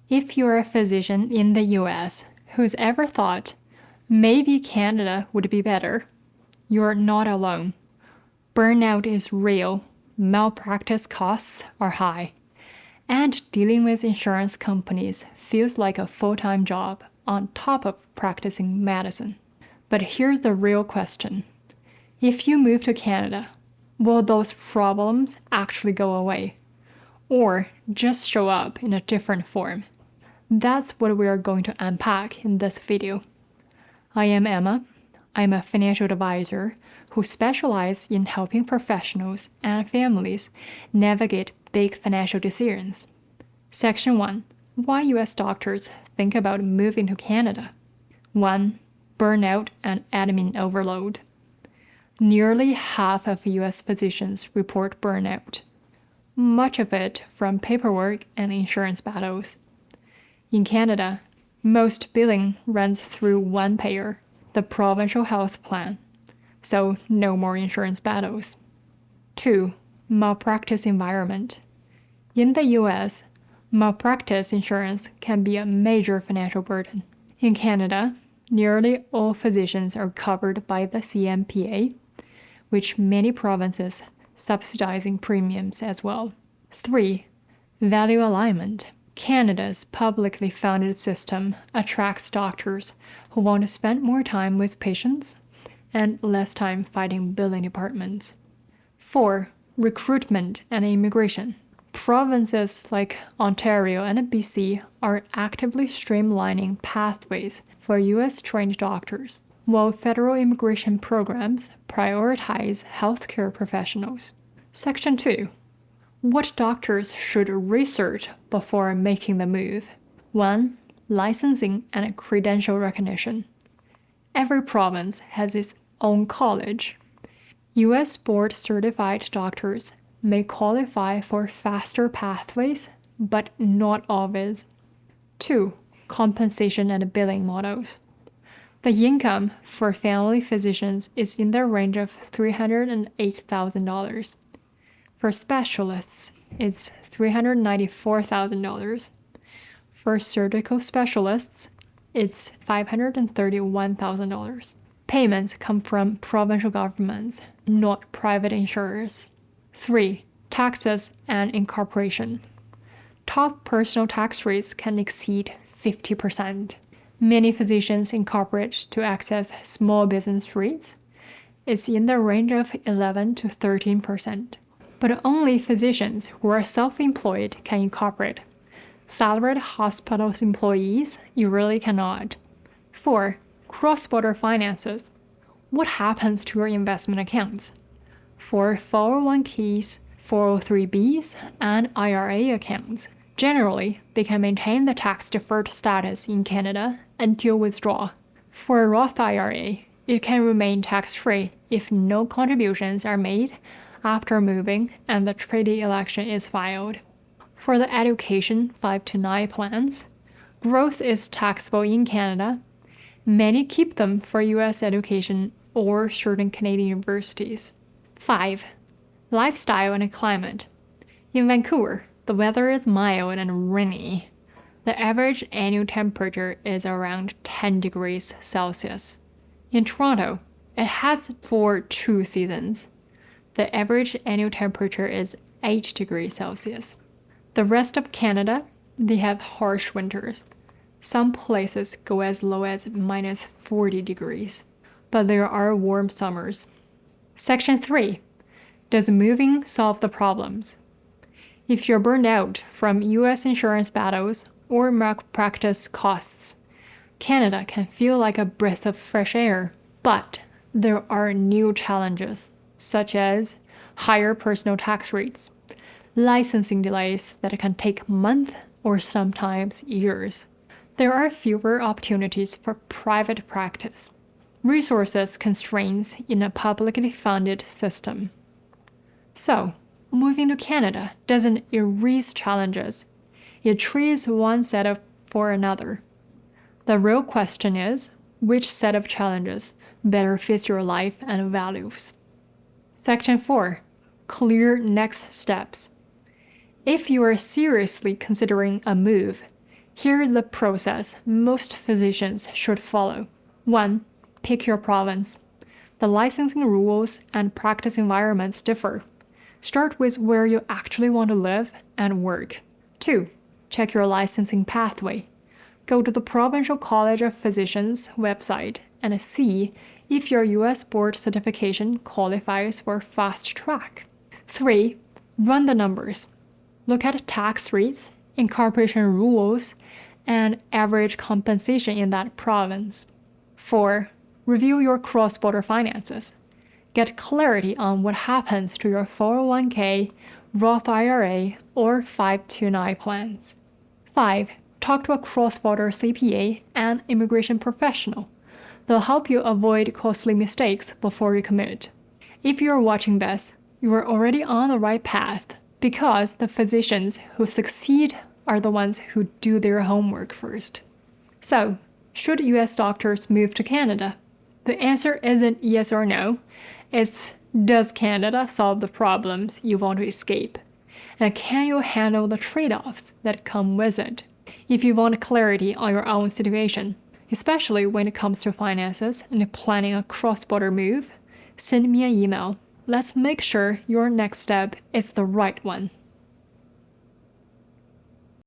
If you're a physician in the US who's ever thought, maybe Canada would be better, you're not alone. Burnout is real, malpractice costs are high, and dealing with insurance companies feels like a full-time job on top of practicing medicine. But here's the real question. If you move to Canada, will those problems actually go away? Or just show up in a different form? That's what we are going to unpack in this video. I am Emma. I'm a financial advisor who specializes in helping professionals and families navigate big financial decisions. Section 1. Why US doctors think about moving to Canada. 1. Burnout and admin overload. Nearly half of US physicians report burnout, much of it from paperwork and insurance battles. In Canada, most billing runs through one payer, the provincial health plan, so no more insurance battles. 2. Malpractice environment. In the US, malpractice insurance can be a major financial burden. In Canada, nearly all physicians are covered by the CMPA, which many provinces subsidizing premiums as well. 3. Value alignment. Canada's publicly funded system attracts doctors who want to spend more time with patients and less time fighting billing departments. 4. Recruitment and immigration. Provinces like Ontario and BC are actively streamlining pathways for US-trained doctors, while federal immigration programs prioritize healthcare professionals. Section 2. What doctors should research before making the move. 1. Licensing and credential recognition. Every province has its own college. US board-certified doctors may qualify for faster pathways, but not always. 2. Compensation and billing models. The income for family physicians is in the range of $308,000. For specialists, it's $394,000. For surgical specialists, it's $531,000. Payments come from provincial governments, not private insurers. 3. Taxes and incorporation. Top personal tax rates can exceed 50%. Many physicians incorporate to access small business rates. It's in the range of 11 to 13%. But only physicians who are self-employed can incorporate. Salaried hospitals employees, you really cannot. 4. Cross-border finances. What happens to your investment accounts? For 401ks, 403bs, and IRA accounts, generally, they can maintain the tax-deferred status in Canada until withdrawal. For a Roth IRA, it can remain tax-free if no contributions are made after moving and the treaty election is filed. For the Education 5 to 9 plans, growth is taxable in Canada. Many keep them for US education or certain Canadian universities. 5. Lifestyle and climate. In Vancouver, the weather is mild and rainy. The average annual temperature is around 10 degrees Celsius. In Toronto, it has 4 true seasons. The average annual temperature is 8 degrees Celsius. The rest of Canada, they have harsh winters. Some places go as low as minus 40 degrees, but there are warm summers. Section 3. Does moving solve the problems? If you're burned out from US insurance battles or malpractice costs, Canada can feel like a breath of fresh air, but there are new challenges, such as higher personal tax rates, licensing delays that can take months or sometimes years. There are fewer opportunities for private practice, resources constraints in a publicly funded system. So, moving to Canada doesn't erase challenges. It trades one set for another. The real question is, which set of challenges better fits your life and values? Section 4. Clear next steps. If you are seriously considering a move, Here's the process most physicians should follow. 1. Pick your province. The licensing rules and practice environments differ. Start with where you actually want to live and work. 2. Check your licensing pathway. Go to the Provincial College of Physicians website and see if your US board certification qualifies for fast track. 3. Run the numbers. Look at tax rates, incorporation rules, and average compensation in that province. 4. Review your cross-border finances. Get clarity on what happens to your 401k, Roth IRA, or 529 plans. 5. Talk to a cross-border CPA and immigration professional. They'll help you avoid costly mistakes before you commit. If you're watching this, you are already on the right path because the physicians who succeed are the ones who do their homework first. So, should US doctors move to Canada? The answer isn't yes or no. It's, does Canada solve the problems you want to escape? And can you handle the trade-offs that come with it? If you want clarity on your own situation, especially when it comes to finances and planning a cross-border move, send me an email. Let's make sure your next step is the right one.